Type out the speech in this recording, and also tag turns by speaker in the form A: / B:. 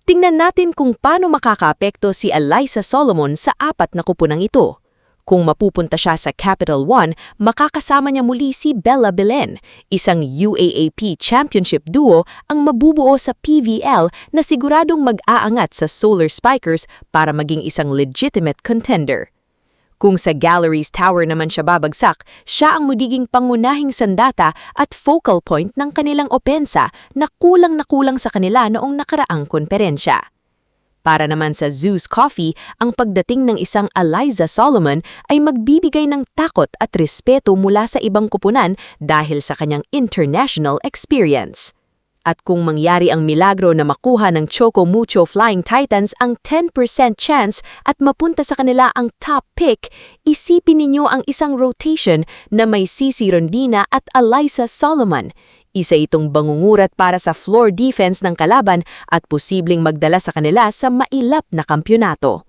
A: Tingnan natin kung paano makakaapekto si Alyssa Solomon sa 4 na kupunang ito. Kung mapupunta siya sa Capital One, makakasama niya muli si Bella Belen, isang UAAP Championship duo ang mabubuo sa PVL na siguradong mag-aangat sa Solar Spikers para maging isang legitimate contender. Kung sa Galleries Tower naman siya babagsak, siya ang magiging pangunahing sandata at focal point ng kanilang opensa na kulang sa kanila noong nakaraang konferensya. Para naman sa Zeus Coffee, ang pagdating ng isang Alyssa Solomon ay magbibigay ng takot at respeto mula sa ibang kupunan dahil sa kanyang international experience. At kung mangyari ang milagro na makuha ng Choco Mucho Flying Titans ang 10% chance at mapunta sa kanila ang top pick, isipin ninyo ang isang rotation na may Cici Rondina at Alyssa Solomon. Isa itong bangungurat para sa floor defense ng kalaban at posibleng magdala sa kanila sa mailap na kampyonato.